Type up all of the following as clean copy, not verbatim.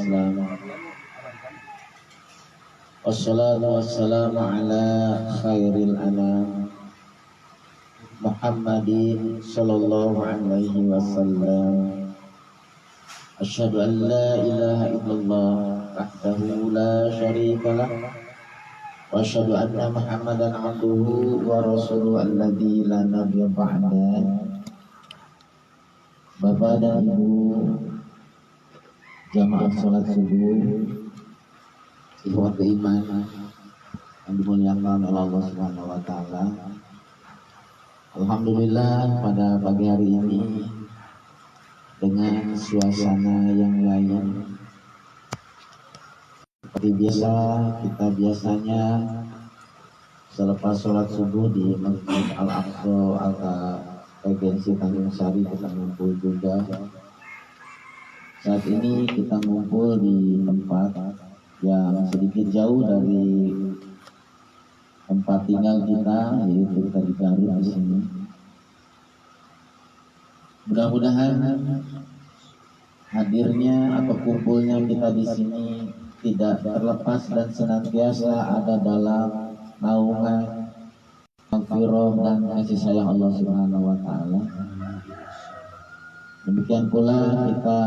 Islam. Wassalatu wassalamu ala khairil anam Muhammadin sallallahu alaihi wasallam. Asyhadu an la ilaha illallah wahdahu la syarika lah wa asyhadu anna Muhammadan abduhu wa rasuluhu alladzi la nabiyya ba'da. Bapak dan Ibu jamaah sholat subuh, ikhwat iman yang dimuliakan oleh Allah Subhanahu wa taala. Alhamdulillah pada pagi hari ini dengan suasana yang lain. Seperti biasa, kita biasanya selepas sholat subuh di Masjid Al-Aqsa Regensi Tanjung Sari kita ngumpul juga. Saat ini kita ngumpul di tempat yang sedikit jauh dari tempat tinggal kita, yaitu kita di Garut di sini. Mudah-mudahan hadirnya atau kumpulnya kita di sini tidak terlepas dan senantiasa ada dalam naungan maghfirah dan kasih sayang Allah Subhanahu wa taala. Demikian pula kita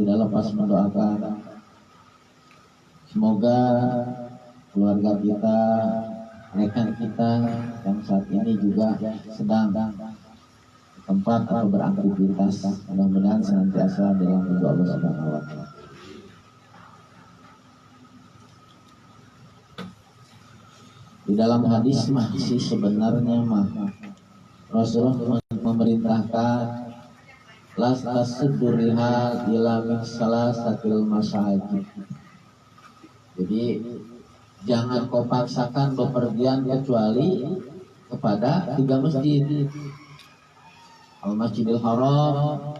tidak lepas mendoakan semoga keluarga kita, rekan kita yang saat ini juga sedang tempat atau beraktivitas, mudah-mudahan senantiasa dalam ridho Allah Subhanahu wa taala. Di dalam hadis masih sebenarnya Rasulullah memerintahkan las tasdurihal ila min salasatil masajid. Jadi jangan kau paksakan bepergian kecuali kepada 3 masjid. Al-Masjidil Haram,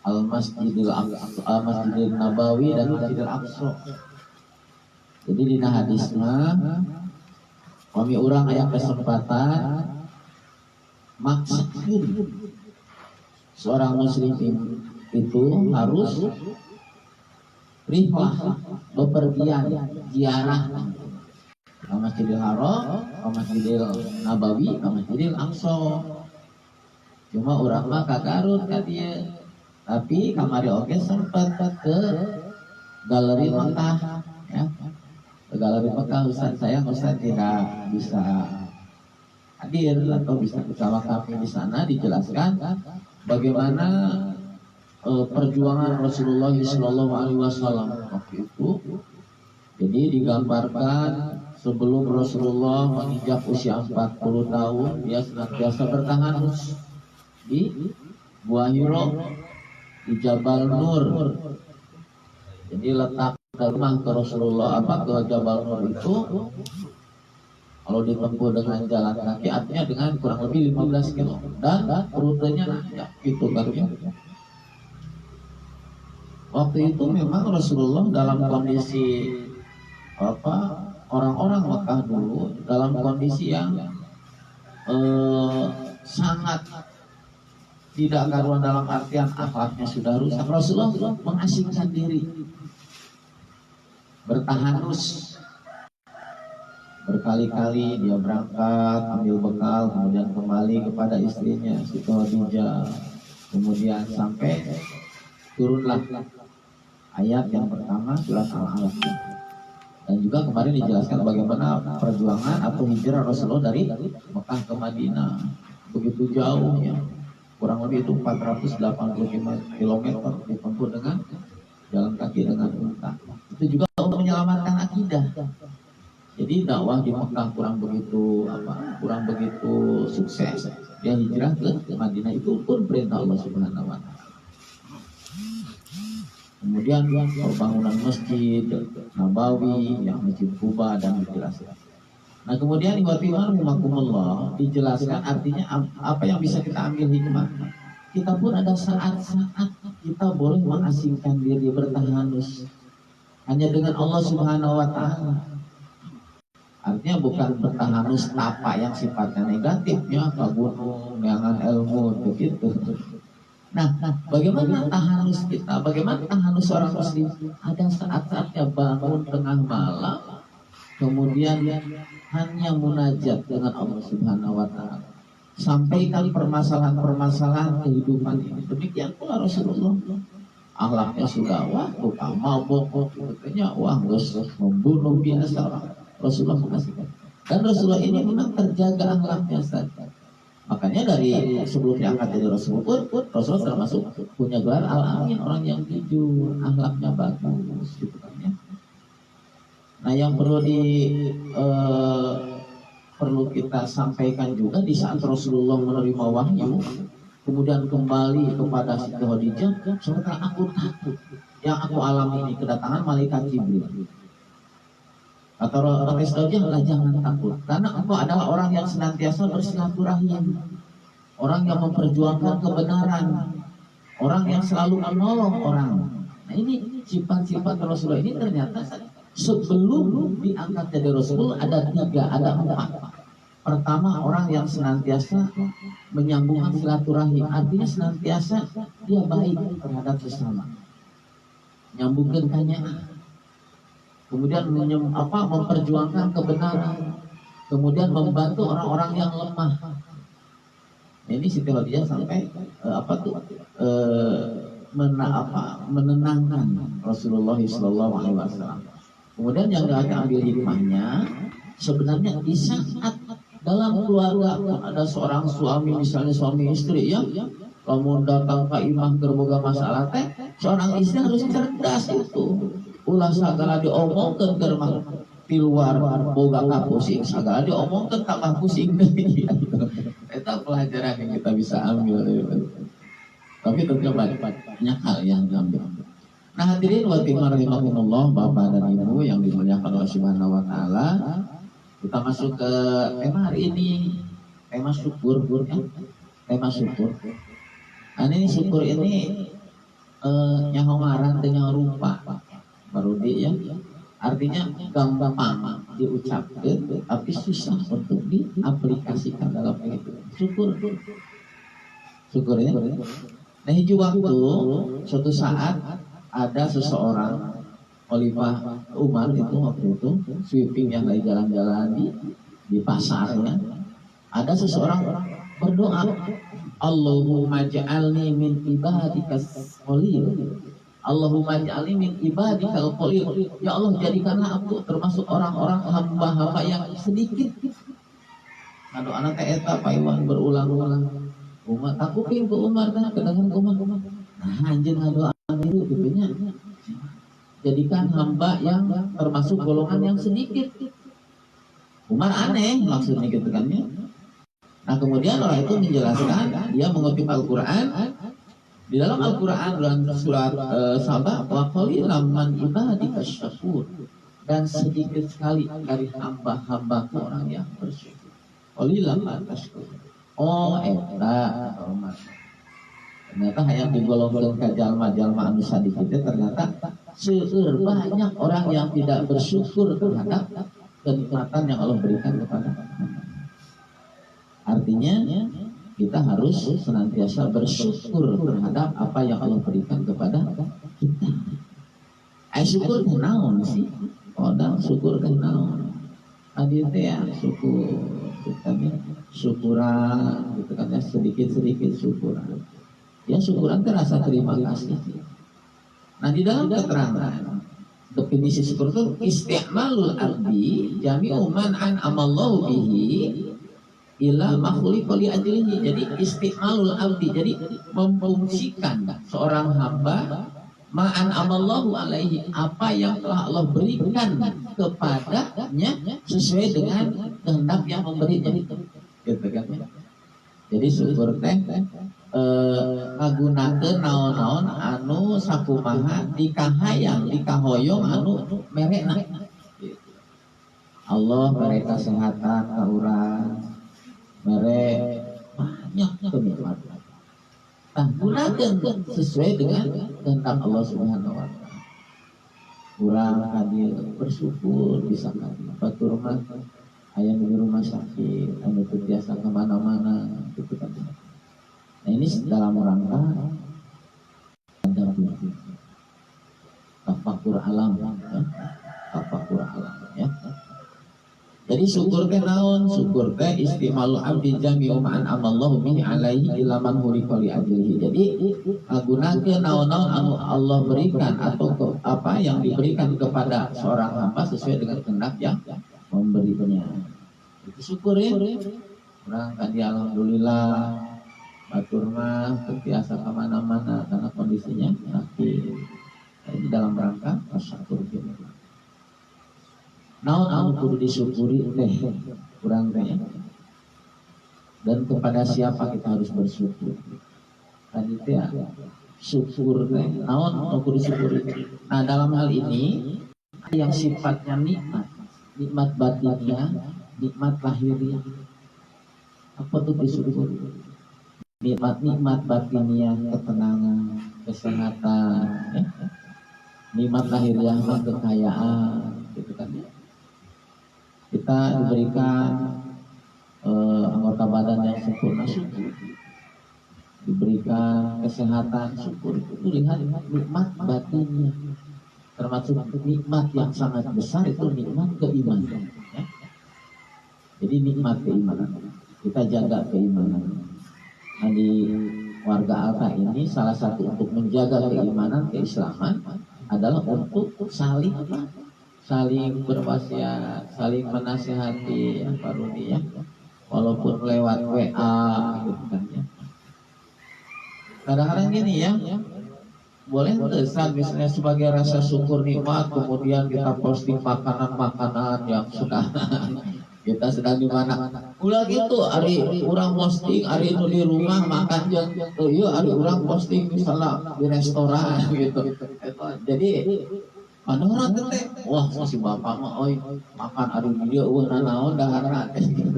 Al-Masjidil Nabawi dan Masjidil Aqsa. Jadi di hadisnya kami orang aya kesempatan maksudnya seorang muslim itu harus rihlah bepergian ziarah ke Masjidil Haram, ke Masjidil Nabawi, ke Masjidil Aqsa. Cuma urang mah ka Garut ka dieu. Tapi kamari oge sempat ke Galeri Mekah ya. Galeri Mekah Ustaz tidak bisa hadir atau bisa bersama kami di sana, dijelaskan bagaimana perjuangan Rasulullah SAW waktu itu. Jadi digambarkan sebelum Rasulullah menginjak usia 40 tahun, dia senantiasa bertahan di Gua Hiro, di Jabal Nur. Jadi letak rumah ke Rasulullah ke Jabal Nur itu kalau ditempuh dengan jalan kaki artinya dengan kurang lebih 15 km dan rutenya nanjak gitu kan ya. Waktu itu memang Rasulullah dalam kondisi orang-orang Mekah dulu dalam kondisi yang sangat tidak karuan, dalam artian akhlaknya sudah rusak. Rasulullah mengasingkan diri, bertahanus. Berkali-kali dia berangkat ambil bekal, kemudian kembali kepada istrinya Siti Khadijah. Kemudian sampai turunlah ayat yang pertama surat Al-Alaq. Dan juga kemarin dijelaskan bagaimana perjuangan atau hijrah Rasulullah dari Mekah ke Madinah. Begitu jauhnya, kurang lebih itu 485 km ditempuh dengan jalan kaki dengan unta. Itu juga untuk menyelamatkan akidah. Jadi dakwah di Mekah kurang begitu sukses. Dia hijrah ke Madinah, itu pun perintah Allah Subhanahu wa taala. Kemudian pembangunan Masjid Nabawi, yang Masjid Quba dan dijelaskan. Nah kemudian ikhwatillahi dijelaskan artinya apa yang bisa kita ambil hikmah. Kita pun ada saat-saat kita boleh mengasingkan diri, bertahanus hanya dengan Allah Subhanahu wa taala. Artinya bukan bertahanus tapak yang sifatnya negatif ya, ke gunung, dengan ilmu begitu. Nah, bagaimana tahanus kita? Bagaimana tahanus seorang muslim? Ada saat-saatnya bangun tengah malam, kemudian hanya munajat dengan Allah Subhanahu wa taala. Sampaikan permasalahan-permasalahan kehidupan ini. Demikian pula Rasulullah. Akhlaknya sudah wah, tukang mabok, katanya wah, membunuh biasa. Rasulullah mengasihi. Dan Rasulullah ini memang terjaga akhlaknya saja. Makanya dari sebelum diangkat jadi Rasulullah termasuk punya gelar al-amin, orang yang jujur, akhlaknya bagus, gitu kan ya. Nah, yang perlu kita sampaikan juga di saat Rasulullah menerima wahyu, kemudian kembali kepada Siti Khadijah, serta aku takut yang aku alami ini kedatangan malaikat Jibril. Atau Rasulullah, jangan takut, karena engkau adalah orang yang senantiasa bersilaturahim, orang yang memperjuangkan kebenaran, orang yang selalu menolong orang. Nah, ini sifat-sifat Rasulullah ini ternyata sebelum diangkat jadi Rasul ada 4. Pertama, orang yang senantiasa menyambungkan silaturahim, artinya senantiasa dia baik terhadap sesama, nyambungkan tanyaan. Kemudian memperjuangkan kebenaran, kemudian membantu orang-orang yang lemah. Ini Siti Khadijah sampai menenangkan Rasulullah SAW. Kemudian yang akan ambil hikmahnya, sebenarnya di saat dalam keluarga ada seorang suami, misalnya suami istri ya, kamu datang ke imam berboga masalah teh, seorang istri harus cerdas itu. Ulah sagala diomongkeun keur mah di luar boga kapusing, sagala diomongkeun tambah pusing deui. Eta pelajaran yang kita bisa ambil. Tapi tentunya banyak hal yang diambil. Nah, hadirin wa rahimakumullah, Bapak dan Ibu yang dimuliakan Allah Subhanahu wa taala. Kita masuk ke tema hari ini, tema syukur ya. Tema syukur. Ini syukur ini nyaho ngaran teh nyaho rupa. Baru dia ya, artinya gampang diucapkan tapi susah untuk diaplikasikan dalam kehidupan. Syukur ya. Nah, hiji waktu suatu saat ada seseorang Khalifah Umar itu waktu itu sweeping yang lagi jalan-jalan di pasarnya, ada seseorang berdoa, Allahumma ja'alni min ibadikas qalil. Allahumma ja'alni min ibadikal qalil. Ya Allah, jadikanlah aku termasuk orang-orang hamba-hamba yang sedikit. Nah, doa anak eta paiwan berulang-ulang. Umar aku ping ke Umar kan kedengan Umar. Nah, anjeun ngadoa itu gitunya. Jadikan hamba yang termasuk golongan yang sedikit. Umar aneh maksudnya gitu kan ya. Nah, kemudian orang itu menjelaskan, dia mengutip Al-Qur'an. Di dalam Al-Quran dalam surat Sabah, wa qalilan man ibadika syakur, dan sedikit sekali dari hamba-hamba orang yang bersyukur. Qalilan man tashkur. Oh, eta ternyata hanya digolongkan ke jalma-jalma anu sadikit, ternyata seueur banyak orang yang tidak bersyukur terhadap kenikmatan yang Allah berikan kepada mereka. Artinya kita harus senantiasa bersyukur terhadap apa yang Allah berikan kepada kita. Syukur ke naon sih? Odang syukur ke naon? Adi teh ya syukur, syukuran, gitu kan ya, sedikit-sedikit syukuran. Ya syukuran terasa terima kasih. Nah, di dalam keterangan definisi syukur itu isti'malul abdi jami'u man an'amallahu bihi ila makhluqa li ajlihi. Jadi isti'malul abdi, jadi memfungsikan seorang hamba ma'an amallahu alaihi, apa yang telah Allah berikan kepadanya sesuai dengan kehendak yang memberinya, gitu kan. Jadi syukur teh ngagunakeun naon-naon anu sakumaha dikahayang dikahoyong anu merena. Allah beri kesehatan ka urang, beri banyak kenikmatan. Nah, gunakan sesuai dengan kehendak Allah Subhanahu wa taala. Urang hadir bersyukur bisa batur mah aya di rumah sakit, anu biasa kemana-mana gitu kan. Nah, ini dalam rangka tafakur alam ya. Tafakur alam ya. Jadi syukur teh naon? Syukur teh istimalu abdi jami'u ma'an amallahu bihi alaihi ila man huriqa li ajlihi. Jadi ngagunakeun naon-naon anu Allah berikan atau apa yang diberikan kepada seorang hamba sesuai dengan kehendak yang memberinya. Itu syukur ya. Orang tadi alhamdulillah batur mah terbiasa kemana-mana karena kondisinya sakit. Jadi dalam rangka syukur gitu. Naon anu kudu disyukuri teh kurang teh. Dan kepada siapa kita harus bersyukur? Tadi teh syukur teh naon anu kudu disyukuri. Nah, dalam hal ini yang sifatnya nikmat, nikmat batinnya, nikmat lahiriah. Apa tuh disyukuri? Nikmat batinnya, ketenangan, kesehatan, ya. Nikmat lahiriah kekayaan, gitu kan ya. Kita diberikan anggota badan yang sempurna, syukur. Diberikan kesehatan, syukur. Itu lihat nikmat batinnya. Termasuk nikmat yang sangat besar itu nikmat keimanan ya. Jadi nikmat keimanan, kita jaga keimanan. Nah, di warga Alta ini salah satu untuk menjaga keimanan, keislaman adalah untuk saling berwasiat, saling menasihati ya Pak Rudi ya, walaupun lewat WA gitu kan ya. Kadang-kadang gini ya, boleh saat misalnya sebagai rasa syukur nikmat, kemudian kita posting makanan-makanan yang sudah kita sedang di mana. Ulah gitu, hari orang posting, hari itu di rumah makan yang iya, hari orang posting misalnya di restoran gitu. Jadi pada orang teh, wah si bapak mah, oi makan hari dia, naon dahar gitu.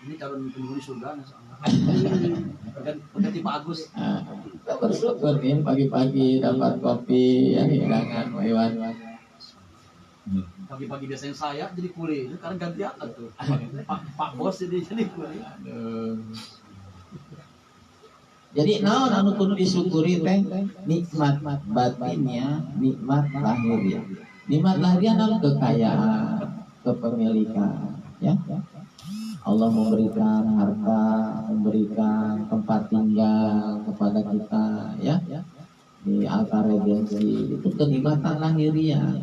Ini calon penghuni surga ganti Pak Agus. Kita bersyukur nih pagi-pagi dapat kopi, ya hidangan hewan. Pagi-pagi biasanya saya jadi kuli, sekarang gantian tuh. Pak Bos jadi kuli. Jadi naon anu kudu disyukuri teh nikmat batinnya, nikmat lahiriah. Nikmat lahiriah adalah kekayaan, kepemilikan, ya. Allah memberikan harta, memberikan tempat tinggal kepada kita, ya. Di Alta Regency itu kenikmatan lahiriah.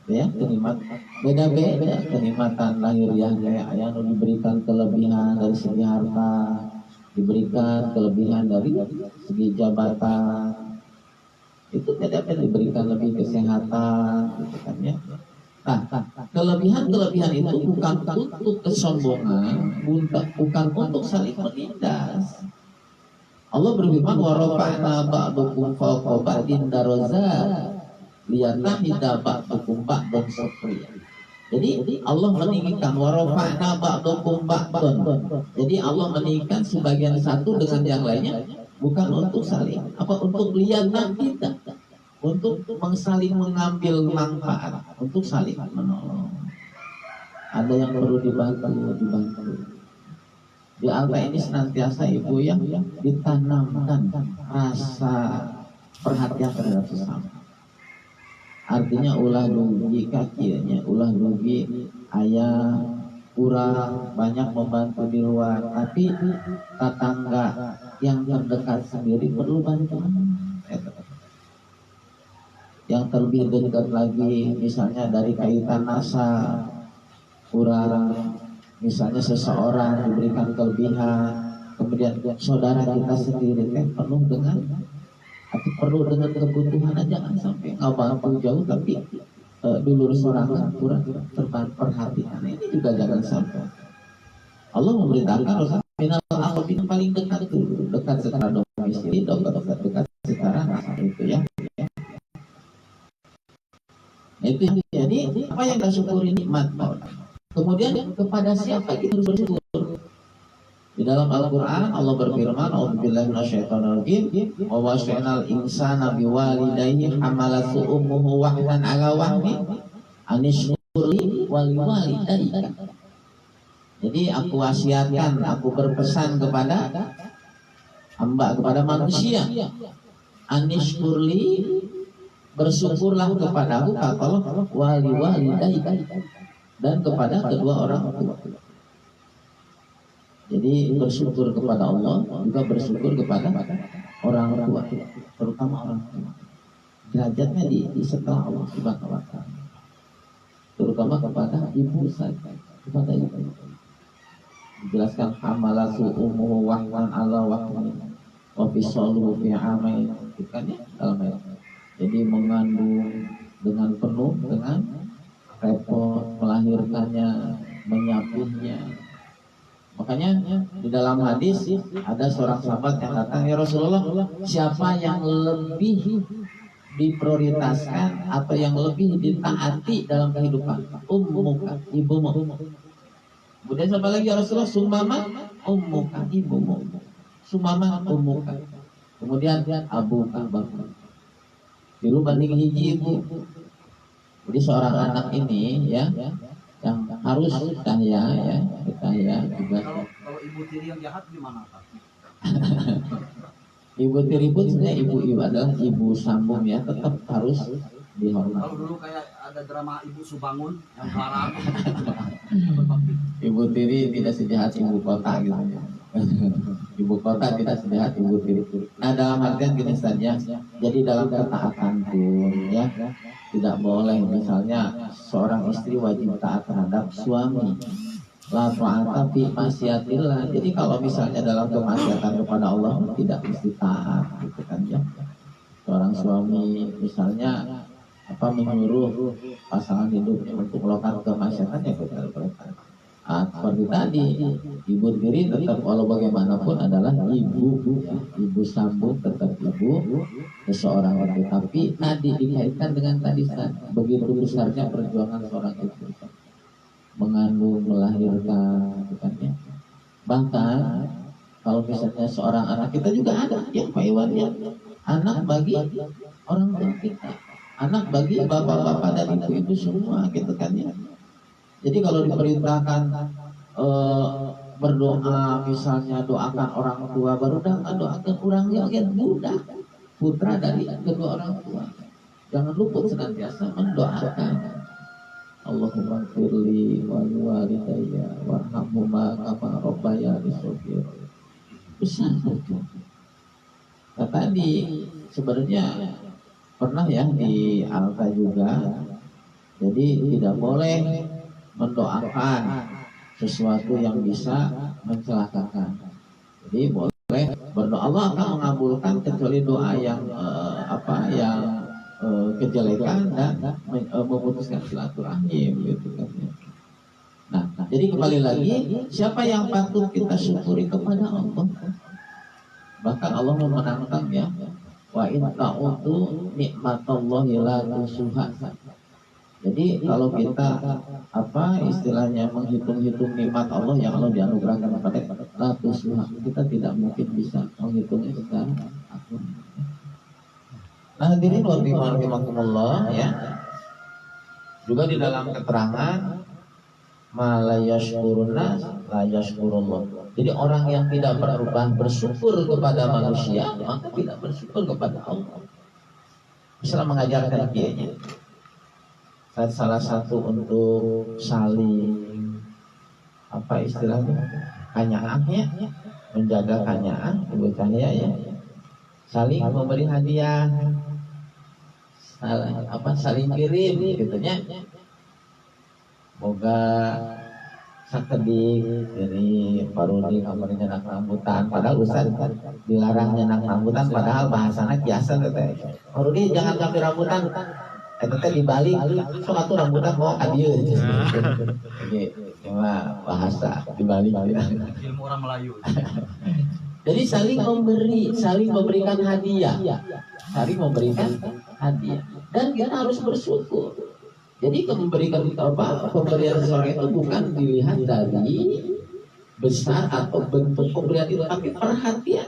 Ya, kenikmatan beda-beda kenikmatan lahiriah kayak anu diberikan kelebihan dari segi harta, diberikan kelebihan dari segi jabatan, itu beda-beda, diberikan lebih kesehatan, gitu kan ya. Nah, kelebihan itu bukan untuk kesombongan, bukan untuk saling menindas. Allah berfirman, wa rafa'na ba'dukum fawqa ba'din darajat liyatahida ba'dukum ba'dan sukhriya. Jadi Allah meninggikan wa rafa'na ba'dukum ba'dan. Jadi Allah meninggikan sebagian satu dengan yang lainnya bukan untuk saling untuk liyatahida, untuk saling mengambil manfaat, untuk saling menolong. Ada yang perlu dibantu. Di Alta ini senantiasa ibu yang ditanamkan rasa perhatian terhadap sesama. Artinya ulah rugi kakinya, ulah rugi ayah kurang banyak membantu di luar, tapi tetangga yang terdekat sendiri perlu bantuan. Yang terlebih dekat lagi misalnya dari kaitan nasab, kurang misalnya seseorang diberikan kelebihan, kemudian saudara kita sendiri perlu dengan kebutuhan aja, jangan sampai ngabantu jauh tapi dulur sorangan kurang perhatian. Ini juga jangan sampai. Allah memerintahkan minal aqrabin paling dekat dulu, dekat secara domisili, dekat secara nasab itu ya. Itu jadi apa yang kita syukuri nikmat. Kemudian kepada siapa kita harus bersyukur? Di dalam Al-Quran Allah berfirman, "A'udzubillahi minasyaitonirrajim, wa wasainal insana biwalidayhi hamalathu ummuhu wahnan 'ala wahni anishkurli wal walidayka." Jadi aku wasiatkan, aku berpesan kepada hamba, kepada manusia, anishkurli, bersyukurlah kepadaku kata wali walidai, dan kepada kedua orang tua. Jadi bersyukur kepada Allah juga bersyukur kepada orang tua, terutama orang tua. Derajatnya di setelah Allah Subhanahu wa taala. Terutama kepada ibu saya, kepada ibu. Dijelaskan hamalatu ummuhu wahwan ala wahwan wa fisaluhu fi amain, kan ya dalam ayat. Jadi mengandung dengan penuh, dengan repot, melahirkannya, menyapihnya. Makanya di dalam hadis ada seorang sahabat yang datang, ya Rasulullah, siapa yang lebih diprioritaskan atau yang lebih ditaati dalam kehidupan? Ummuka, ibumu. Kemudian siapa lagi ya Rasulullah? Sumama ummuka, ibumu. Sumama ummuka. Kemudian abuka, bapak. Dulu banding hiji ibu. Jadi seorang anak ini ya yang harus kaya ya, kaya juga. Kalau ibu tiri yang jahat gimana Pak? Ibu tiri pun sebenarnya ibu adalah ibu sambung ya, tetap harus dihormati. Kalau dulu kayak ada drama Ibu Subangun yang parah. Ibu tiri tidak sejahat ibu kota gitu ya. Ibu kota tidak sejahat ibu tiri. Nah dalam artian gini saja. Jadi dalam ketaatan pun ya tidak boleh, misalnya seorang istri wajib taat terhadap suami. La ta'ata fi ma'siyatillah. Jadi kalau misalnya dalam kemaksiatan kepada Allah tidak mesti taat gitu kan ya. Seorang suami misalnya menyuruh pasangan hidupnya untuk melakukan kemaksiatan ya kita lakukan. Seperti tadi, ibu tiri tetap walau bagaimanapun adalah ibu, ibu sambung tetap ibu seseorang itu. Tapi tadi dikaitkan dengan tadi begitu besarnya perjuangan seorang ibu mengandung, melahirkan, bukan ya. Bahkan kalau misalnya seorang anak kita juga ada yang Pak Iwan ya, anak bagi orang tua kita, anak bagi bapak-bapak dan ibu-ibu semua gitu kan ya. Jadi kalau diperintahkan berdoa, misalnya doakan orang tua, baru doakan orangnya kan budak, putra dari kedua orang tua. Jangan lupa senantiasa mendoakan. Allahumma firli wal walidayya warhamhuma kama rabbayani shaghira. Besar itu. Nah tadi sebenarnya pernah ya di Alta juga. Jadi tidak boleh mendoakan sesuatu yang bisa mencelakakan. Jadi boleh berdoa, Allah akan mengabulkan kecuali doa yang kejelekan dan memutuskan silaturahim gitu kan. Nah, jadi kembali lagi, siapa yang patut kita syukuri kepada Allah? Bahkan Allah memenangkan ya, wa in ta'udu nikmatallahi la tusuha. Jadi kalau kita istilahnya menghitung-hitung nikmat Allah yang Allah dianugerahkan kepada kita, kita tidak mungkin bisa menghitungnya secara akun. Nah hadirin wa rahimakumullah ya. Juga di dalam keterangan malayashkurun nas la yashkurullah. Jadi orang yang tidak berubah bersyukur kepada manusia, maka tidak bersyukur kepada Allah. Islam mengajarkan kiainya. Salah satu untuk saling istilahnya kanyaan ya, menjaga kanyaan, bukannya ya, saling memberi hadiah, saling kirim gitunya. Moga sakedik dari parodi kamarnya nyenak rambutan, padahal Ustaz dilarang nyenak rambutan, padahal bahasanya biasa teh. Parodi jangan ngambil rambutan. Itu teh dibalik, sok atuh rambutan mau ka dieu. Jadi cuma bahasa dibalik. Ilmu orang Melayu. Jadi saling memberi, saling memberikan hadiah. Saling memberikan hadiah. Dan kita harus bersyukur. Jadi memberikan pemberian seseorang itu bukan dilihat dari besar atau bentuk pemberian itu, tapi perhatian.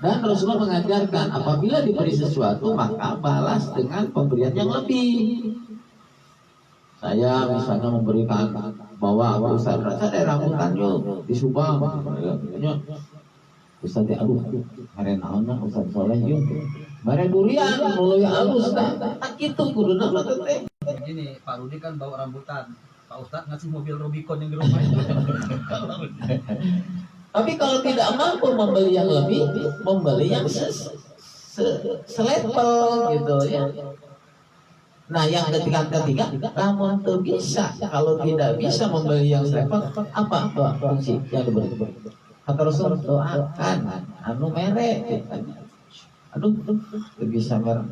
Dan Rasulullah mengajarkan apabila diberi sesuatu maka balas dengan pemberian yang lebih. Saya misalnya memberikan bawa Ustaz ada rambutan yuk di Subang, Ustaz aduh keren naon Ustaz Soleh yuk Bare durian mulai halus tak kitu kuduna mah teh. Begini, Pak Rudi kan bawa rambutan. Pak Ustadz ngasih mobil Rubicon yang di rumah itu. Tapi kalau tidak mampu membeli yang lebih, membeli yang selevel gitu ya. Nah, yang ketiga, namun tuh bisa. Kalau tidak bisa membeli yang selevel, apa fungsi yang diberi? Kata Rasul, doakan, anu merek. Aduh, bisa merek.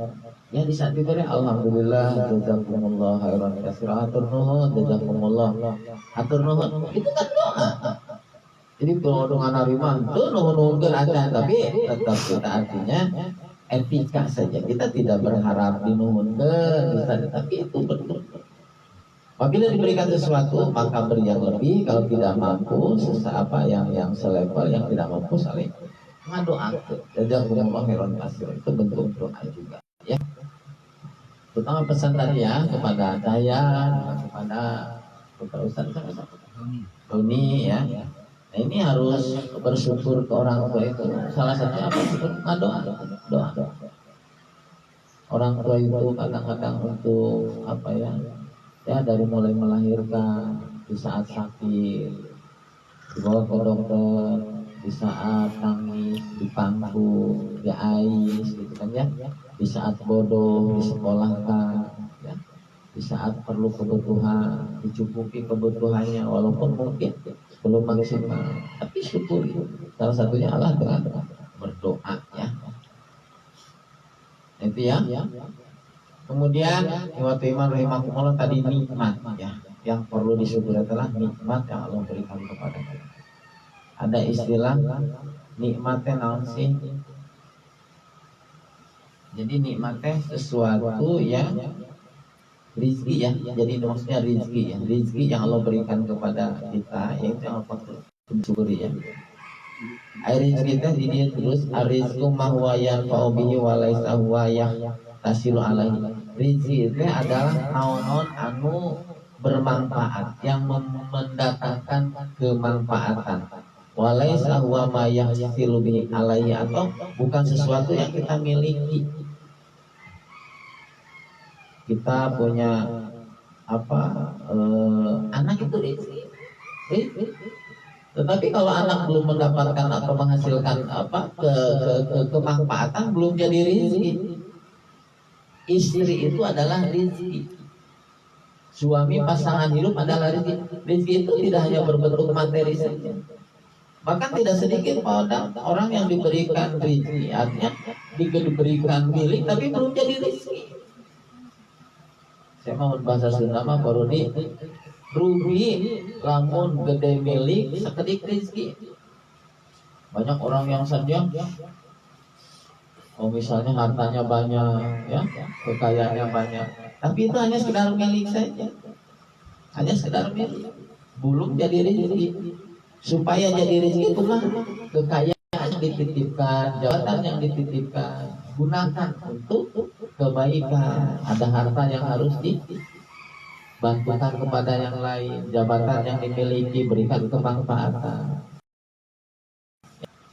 Ya di saat itu alhamdulillah, jazakumullah khairan katsiran, hatur nuhun, jazakumullah, hatur nuhun. Itu kan doa. Jadi kalau dengan harimah itu nuhun-nuhunkeun aja, tapi tetap kita artinya etika saja. Kita tidak berharap dinuhunkeun, tapi itu betul. Apabila diberikan sesuatu maka beri yang lebih. Kalau tidak mampu apa yang selevel, yang tidak mampu saling ngadoakeun. Jazakumullah khairan katsiran, itu bentuk doa juga ya. Terutama pesan tadi ya kepada saya, kepada Ustaz Doni ya. Nah, ini harus bersyukur ke orang tua itu. Salah satunya apa? Doa. Orang tua itu kadang-kadang untuk apa ya? Ya dari mulai melahirkan, di saat sakit, dibawa ke dokter, di saat nangis, dipangku, diais, gitu kan ya. Di saat bodoh, disekolahkan, ya. Di saat perlu kebutuhan, dicukupi kebutuhannya, walaupun mungkin belum maksimal, tapi syukuri. Salah satunya adalah dengan berdoa ya. Itu ya. Kemudian waktu iman rahimakumullah tadi nikmat ya. Yang perlu disyukuri adalah nikmat yang Allah berikan kepada kita. Ada istilah nikmatnya naon sih? Jadi nikmatnya sesuatu yang rizki ya. Jadi maksudnya rizki ya. Rizki yang Allah berikan kepada kita, yaitu yang Allah syukuri ya. Rizki itu ini terus arizku mahwayan fa'ubihi walaysa huwayah tasilu alaihi. Rizki itu adalah naon-naon anu bermanfaat, yang mendatangkan kemanfaatan. Walaysa huwa ma yahsilu bihi alaihi, atau bukan sesuatu yang kita miliki. Kita punya apa anak itu rizki. Tetapi kalau anak belum mendapatkan atau menghasilkan apa kemanfaatan, belum jadi rizki. Istri itu adalah rizki. Suami pasangan hidup adalah rizki. Rizki itu tidak hanya berbentuk materi saja. Bahkan tidak sedikit orang yang diberikan rizki, artinya diberikan milik tapi belum jadi rizki. Saya mau bahasa Sunda mah Parodi, rugi lamun gede milik sekedik rizki. Banyak orang yang saja misalnya hartanya banyak ya, kekayaannya banyak, tapi itu hanya sekedar milik saja, hanya sekedar milik, belum jadi rizki. Supaya jadi rizki itu mah kekayaan yang dititipkan, jabatan yang dititipkan, gunakan untuk kebaikan. Ada harta yang harus dibantukan kepada yang lain, jabatan yang dimiliki berikan kemanfaatan.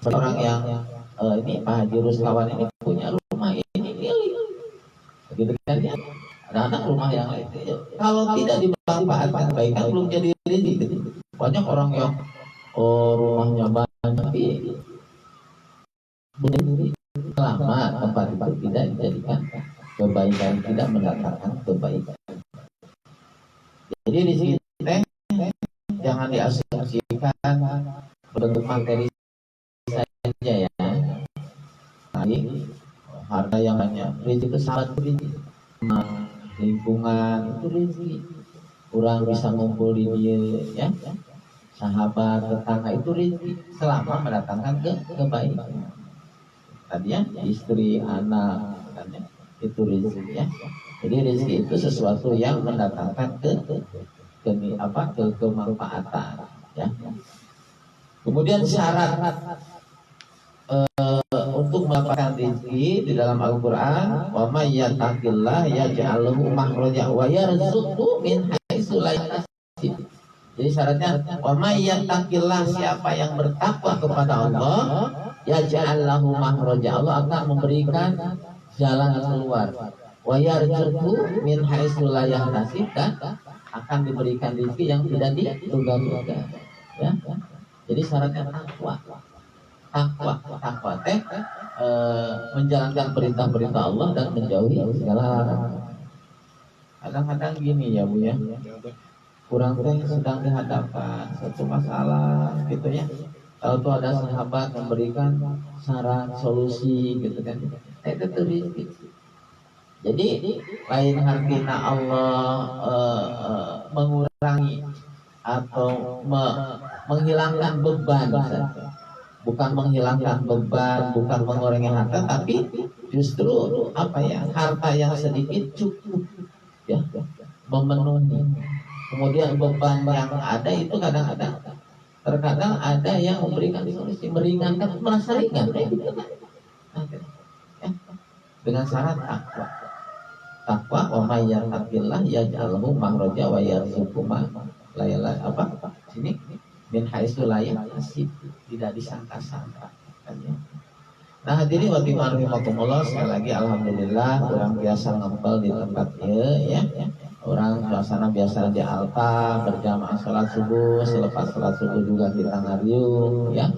Orang yang ini Pak Haji Ruskawan ini punya rumah ini milik, begitu kan ya. Ada anak rumah yang lain, kalau tidak dimanfaatkan baik kan belum jadi rizki. Banyak orang yang rumahnya banyak tapi lama tempat itu tidak dijadikan kebaikan, tidak mendatangkan kebaikan. Jadi di sini jangan diasumsikan bentuk materi saja ya. Jadi harta yang banyak, rezeki itu sangat rezeki. Lingkungan itu rezeki. Kurang bisa ngumpul di dia ya. Sahabat, tetangga itu rezeki selama mendatangkan kebaikan. Tadi ya, istri, anak, itu rezeki ya. Jadi rezeki itu sesuatu yang mendatangkan kemanfaatan ya. Kemudian syarat untuk mendapatkan rezeki di dalam Al-Qur'an, wa may yattaqillah yaj'al lahu makhraja wa yarzuqhu min haitsu la yahtasib. Jadi syaratnya wa may yattaqillah, siapa yang bertakwa kepada Allah, yaj'al lahu makhraja, Allah akan memberikan jalan keluar. Wa yarzuqhu min haitsu la yahtasib, dan akan diberikan rezeki yang tidak diduga-duga. Ya. Jadi syaratnya takwa. Takwa teh menjalankan perintah-perintah Allah dan menjauhi segala larangan. Kadang-kadang gini ya Bu ya, kurang teh sedang dihadapkan satu masalah gitu ya. Kalau tuh ada sahabat memberikan saran solusi gitu kan, itu rezeki. Jadi lain hartina Allah mengurangi atau menghilangkan beban, bukan menghilangkan beban, bukan mengurangi harta, tapi justru apa ya, harta yang sedikit cukup ya memenuhi. Kemudian beban yang ada itu kadang-kadang, terkadang ada yang memberikan solusi meringankan, merasa ringan ya. Dengan syarat takwa wa may yattaqillah yaj'alhu makhraja wa yarzuqhu ma la apa sini min haitsu la yahtasib, tidak disangka-sangka kan ya. Nah hadirin wa rahimakumullah, sekali lagi alhamdulillah orang biasa ngempel di tempatnya ya. Orang suasana biasa di altar berjamaah salat subuh, selepas salat subuh juga kita ngariung ya,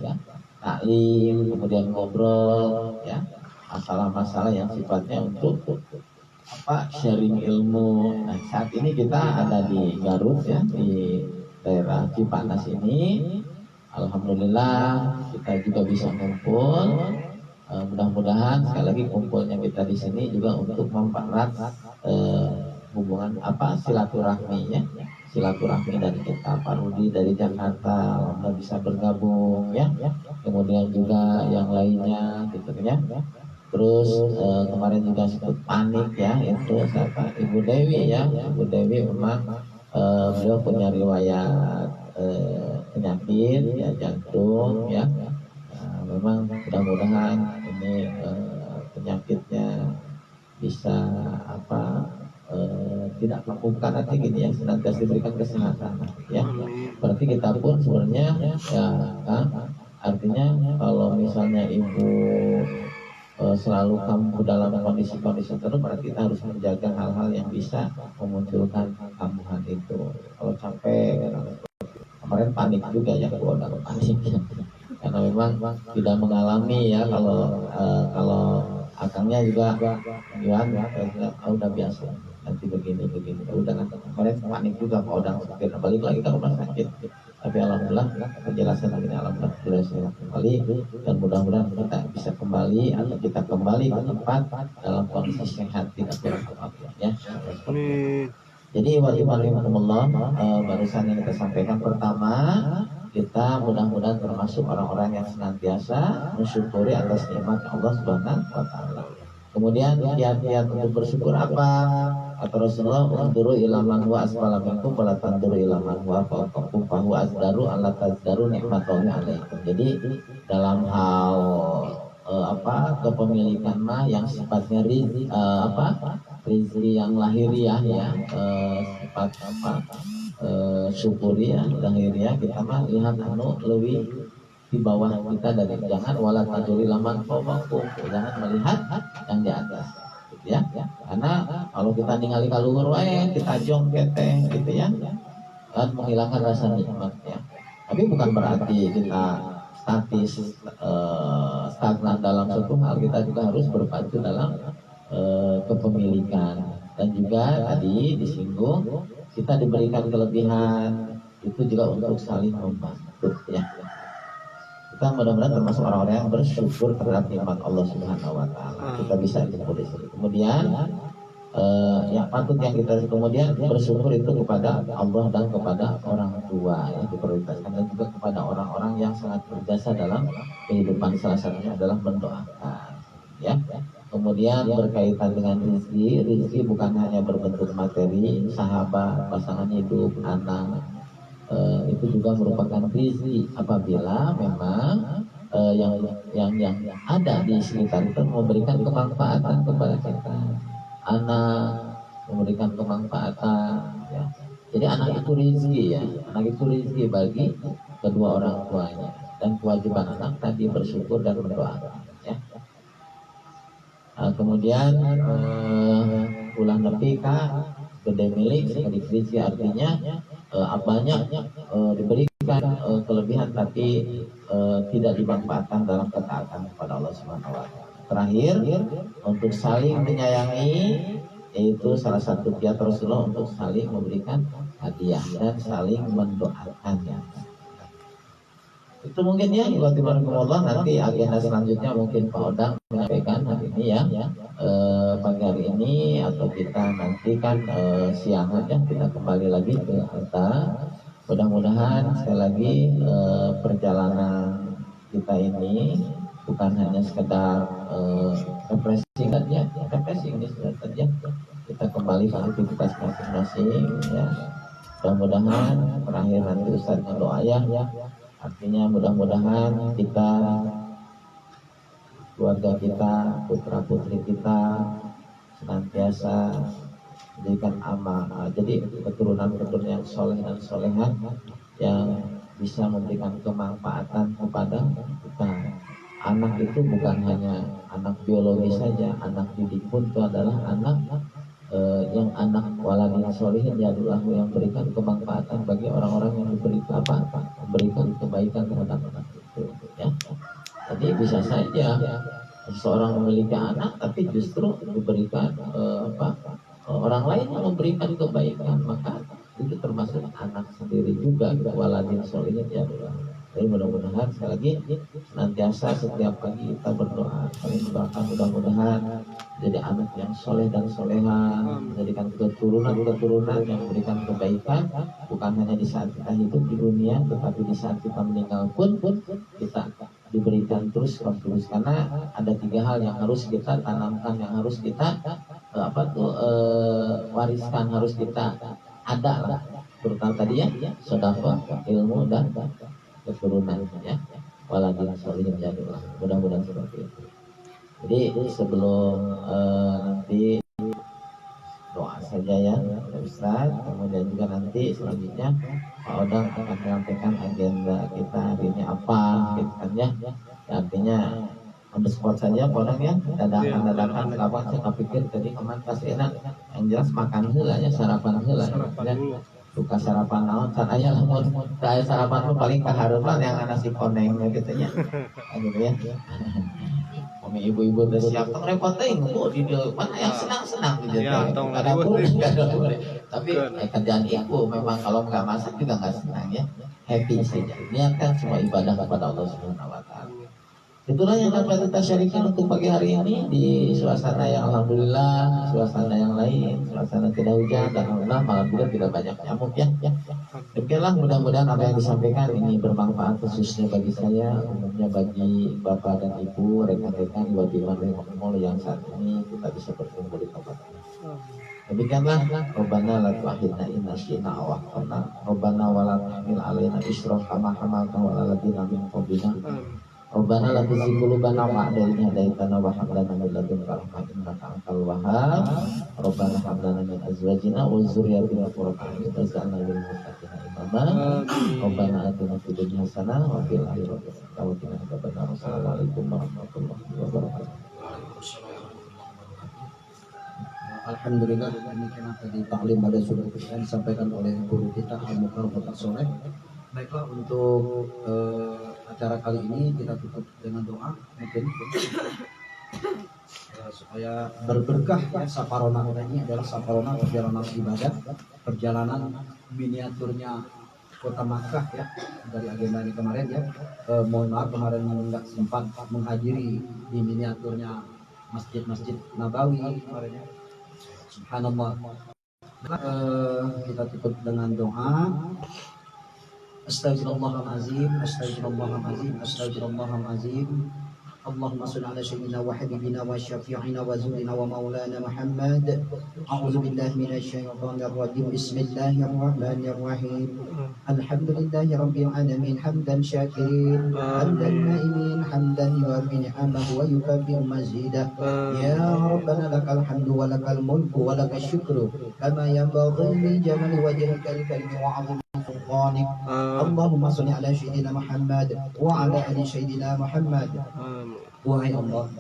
taklim, kemudian ngobrol ya, masalah-masalah yang sifatnya untuk apa, sharing ilmu. Nah saat ini kita ada di Garut ya, di daerah Cipanas ini. Alhamdulillah kita juga bisa ngumpul. Mudah-mudahan sekali lagi kumpulnya kita di sini juga untuk mempererat hubungan apa, silaturahmi ya, silaturahmi dari kita. Pak Rudi dari Jakarta alhamdulillah bisa bergabung ya, kemudian juga yang lainnya gitu ya. Terus kemarin juga sempat panik ya, itu siapa, Ibu Dewi ya. Ibu Dewi memang beliau punya riwayat penyakit ya, jantung ya. Memang mudah-mudahan ini penyakitnya bisa apa, tidak melakukan nanti gini ya, senantiasa diberikan kesehatan ya. Berarti kita pun sebenarnya ya kan, artinya kalau misalnya ibu selalu kamu dalam kondisi-kondisi tertentu, berarti kita harus menjaga hal-hal yang bisa memunculkan kambuhan itu. Kalau capek, kemarin panik juga ya, udah panik ya. Karena memang tidak mengalami ya, kalau akangnya juga Iwan udah biasa nanti begini udah kan, kemarin panik juga kalau udah sakit, balik lagi ke rumah sakit. Tapi alhamdulillah penjelasan ini alhamdulillah sudah saya kembali, dan mudah-mudahan kita bisa kembali atau kita kembali ke tempat dalam kondisi sehat, tidak kurang apa ya. Jadi wa'alaikumsalam, barusan yang kita sampaikan, pertama kita mudah-mudahan termasuk orang-orang yang senantiasa mensyukuri atas nikmat Allah Subhanahu wa taala. Kemudian kiat-kiat untuk bersyukur apa? Kata Rasulullah, "Unduru ila man huwa asfala minkum wa la tanduru ila man huwa fawqakum fa huwa azdaru alla tazdaru nikmatallahi 'alaikum." Jadi dalam hal kepemilikan mah yang sifatnya rizki yang lahiriah ya, sifat syukuriah lahiriah, kita mah lihat lebih di bawah kita dari, jangan wala taduri laman fawqakum, jangan melihat yang di atas gitu ya. Karena kalau kita ningali ka luhur wae, kita jongketeng gitu ya, kan menghilangkan rasa nikmat ya. Tapi bukan berarti kita stagnan dalam suatu hal, kita juga harus berpacu dalam kepemilikan. Dan juga tadi disinggung, kita diberikan kelebihan itu juga untuk saling membantu ya. Kita mudah-mudahan termasuk orang-orang yang bersyukur terhadap nikmat Allah Subhanahu wa taala. Kita bisa disebut di sini. Kemudian yang patut yang kita kemudian bersyukur itu kepada Allah dan kepada orang tua yang diprioritaskan, dan juga kepada orang-orang yang sangat berjasa dalam kehidupan, salah satunya adalah mendoakan ya. Kemudian berkaitan dengan rezeki bukan hanya berbentuk materi, sahabat, pasangan hidup, anak, itu juga merupakan rezeki apabila memang yang ada di sekitar itu memberikan kemanfaatan kepada kita. Anak memberikan kemanfaatan ya. Jadi anak itu rezeki ya, anak itu rezeki bagi kedua orang tuanya, dan kewajiban anak tadi bersyukur dan berdoa ya. Kemudian ulah nepi ka gede milik sekali krizi, artinya banyak diberikan kelebihan tapi tidak dimanfaatkan dalam ketaatan kepada Allah Subhanahu wa taala. Terakhir, untuk saling menyayangi, yaitu salah satu kiat Rasulullah untuk saling memberikan hadiah dan saling mendoakannya. Itu mungkin ya, Allah, nanti agenda selanjutnya mungkin Pak Odang menyampaikan hari ini ya, pagi hari ini, atau kita nanti kan siang aja kita kembali lagi ke Alta. Mudah-mudahan sekali lagi perjalanan kita ini bukan hanya sekedar refreshing saja, refreshing ini sudah saja, kita kembali ke aktivitas masing-masing ya. Mudah-mudahan terakhir nanti Ustaz doa ya. Artinya mudah-mudahan kita, keluarga kita, putra-putri kita senantiasa menjadikan amal, jadi keturunan-keturunan yang soleh dan solehah yang bisa memberikan kemanfaatan kepada kita. Anak itu bukan hanya anak biologi saja, anak didik pun itu adalah anak yang anak waladin solihin yadullahu, yang berikan kemanfaatan bagi orang-orang yang memberikan memberikan kebaikan terhadap anak itu ya. Jadi bisa saja seseorang memiliki anak tapi justru diberikan orang lain yang memberikan kebaikan, maka itu termasuk anak sendiri juga, waladin solihin yadullahu. Jadi mudah-mudahan sekali lagi senantiasa setiap pagi kita berdoa, saling mendoakan mudah-mudahan jadi anak yang soleh dan soleha, menjadikan keturunan-keturunan yang memberikan kebaikan bukan hanya di saat kita hidup di dunia, tetapi di saat kita meninggal pun kita diberikan terus, karena ada 3 hal yang harus kita tanamkan, yang harus kita wariskan, harus kita ada lah, terutama tadi ya, sedekah, ilmu dan keturunan ya, waladin solihin jadullah. Mudah-mudahan seperti itu. Jadi sebelum nanti doa saja ya Ustaz, kemudian juga nanti selanjutnya Pak Odang akan menyampaikan agenda kita hari ini apa gitu kan ya. Artinya on the spot saja Pak Odang ya, dadakan kapan saya kepikir tadi kemana pas enak, yang jelas makan heula ya, sarapan heula ya. Buka sarapan naon can aya lamun saya sarapan paling kaharupan yang nasi koneng gitu ya. Gitu ya. Kami ibu-ibu udah siap tong repot teh di mana yang senang-senang gitu ya. Ada pun enggak ada. Tapi kerjaan ibu memang kalau nggak masak juga nggak senang ya. Happy saja. Niatkan semua ibadah kepada Allah Subhanahu wa taala. Itulah yang dapat kita sharingkan untuk pagi hari ini di suasana yang alhamdulillah, suasana yang lain, suasana tidak hujan dan alhamdulillah malam juga tidak banyak nyamuk ya. Demikianlah, mudah-mudahan apa yang disampaikan ini bermanfaat khususnya bagi saya, umumnya bagi Bapak dan Ibu, rekan-rekan Ibu yang saat ini kita bisa bertemu di tempat ini. Demikianlah, Rabbana la tu'akhidna in nasyina aw akhtana, Rabbana wa la tahmil alaina isran kama hamaltahu 'alal ladzina min qablina. Rabbana la tuzigh qulubana ba'da idh hadaytana wa hab lana min ladunka rahmatan innaka antal wahhab. Rabbana hab lana min azwajina wa dzurriyyatina qurrata a'yun waj'alna lil muttaqina imama. Rabbana atina fid dunya hasanah wa fil akhirati hasanah wa qina adzabannar. Assalamualaikum warahmatullahi wabarakatuh. Alhamdulillah, demikian tadi taklim pada sudah disampaikan oleh guru kita Al-Mukarram Bapak Soleh. Baiklah, untuk acara kali ini kita tutup dengan doa mungkin supaya berberkah ya. Saparona ini adalah saparona perjalanan ibadah, perjalanan miniaturnya Kota Makkah ya, dari agenda ini kemarin ya. Mohon maaf kemarin nggak sempat menghadiri di miniaturnya Masjid Nabawi kemarin ya. Subhanallah. Kita tutup dengan doa. Astaghfirullahaladzim, astaghfirullahaladzim, astaghfirullahaladzim. Allahumma salli ala sayyidina wa habibina wa syafi'ina wa zurina wa maulana Muhammad. A'udzu billahi minasy syaithanir rajim. Bismillahirrahmanirrahim. Alhamdulillahi rabbil alamin hamdan syakirin, hamdan naimin, hamdan yuwafi ni'amahu wa yukafi'u mazidah. Ya Rabbana lakal hamdu wa lakal mulku wa lakal syukru kama yanbaghi li jalali wajhikal karim wa 'azimi sultanik. Allahumma shalli ala sayyidina Muhammad wa ala ali sayyidina Muhammad. Wahai Allah,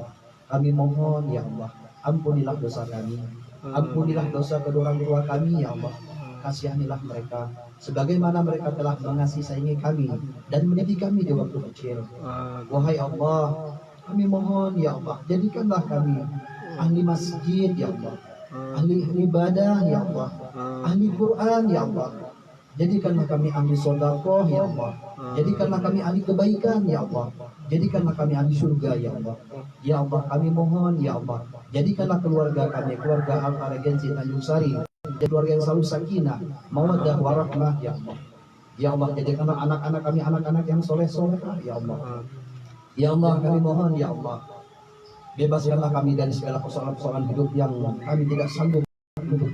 kami mohon ya Allah, Ampunilah dosa kami. Ampunilah dosa kedua orang tua kami ya Allah. Kasihanilah mereka sebagaimana mereka telah mengasihi sayangi kami dan mendidik kami di waktu kecil. Wahai Allah, kami mohon ya Allah, jadikanlah kami ahli masjid ya Allah, ahli ibadah ya Allah, ahli Quran ya Allah. Jadikanlah kami ahli sedekah ya Allah. Jadikanlah kami ahli kebaikan ya Allah. Jadikanlah kami ahli surga ya Allah. Ya Allah, kami mohon ya Allah, jadikanlah keluarga kami, keluarga Alfa Regency Tanjung Sari, keluarga yang selalu sakinah, mawaddah warahmah ya Allah. Ya Allah, jadikanlah anak-anak kami anak-anak yang soleh-soleh ya Allah. Ya Allah, kami mohon ya Allah, bebaskanlah kami dari segala persoalan-persoalan hidup yang kami tidak sanggup untuk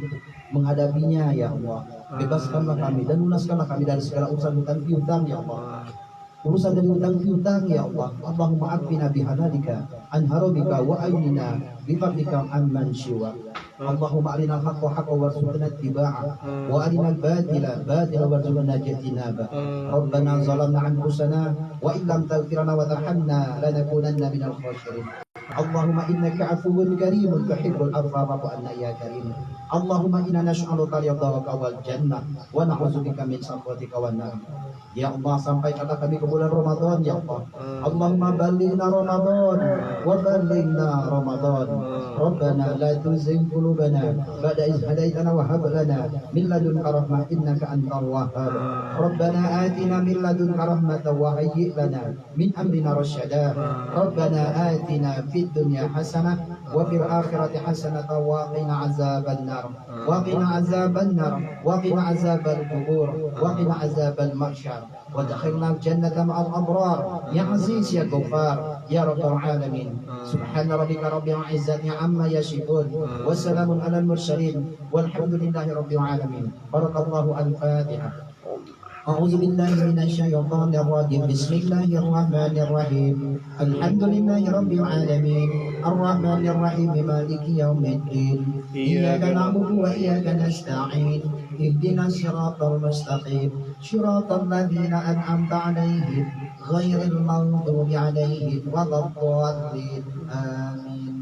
menghadapinya ya Allah. Bebaskanlah kami dan lunaskanlah kami dari segala urusan hutang piutang ya Allah. Urusan dari hutang piutang ya Allah. Allahumma afina bihalalika an harabika wa aynina bifadlika amman siwa. Allahumma arina al-haqqa haqqan warzuqna ittiba'ah wa arina al-batila batilan warzuqna ijtinaba. Rabbana zalamna anfusana wa illam taghfir lana wa tarhamna lanakunanna minal khasirin. Allahumma innaka afuwwun karimun tuhibbul afwa fa'fu anna ya karim. Allahumma inna nas'aluka ridhaka wal jannah wa na'udzubika min sakhatika wan nar. Ya Allah, sampai kata kami ke bulan Ramadan ya Allah. Allahumma ballighna Ramadan wa ballighna Ramadan. Rabbana la tuzigh qulubana ba'da idh hadaytana wa hab lana min ladunka rahmah innaka antal wahhab. Rabbana atina min ladunka rahmatan wa hayyi' lana min amrina rasyada. Rabbana atina fid dunya hasanah wa fil akhirati hasanah wa qina azaban nar. Wa qina azaban nar wa qina azabal qubur wa qina azabal mahsyar. وادخلنا الجنة مع الأبرار يا عزيز يا غفار يا رب العالمين. سبحان ربك رب العزة عما يصفون وسلام على المرسلين والحمد لله رب العالمين. بارك الله. الفاتحة. أعوذ بالله من الشيطان الرجيم. بسم الله الرحمن الرحيم. الحمد لله رب العالمين الرحمن الرحيم مالك يوم الدين. إياك نعبد وإياك نستعين. اهدنا الصراط المستقيم صراط الذين أنعمت عليهم غير المغضوب عليهم ولا الضالين. آمين.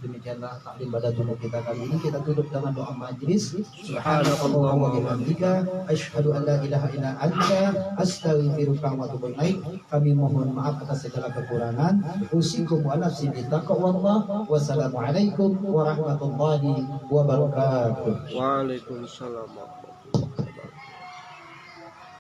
Demikianlah taklim pada tubuh kita kali ini. Kita tutup dengan doa majlis. Subhanallah wa bihamdika asyhadu an la ilaha illa anta astaghfiruka wa atubu ilaik. Kami mohon maaf atas segala kekurangan. Usikum wa nafsi bi taqwallah. Wassalamualaikum warahmatullahi wabarakatuh. Waalaikumsalam.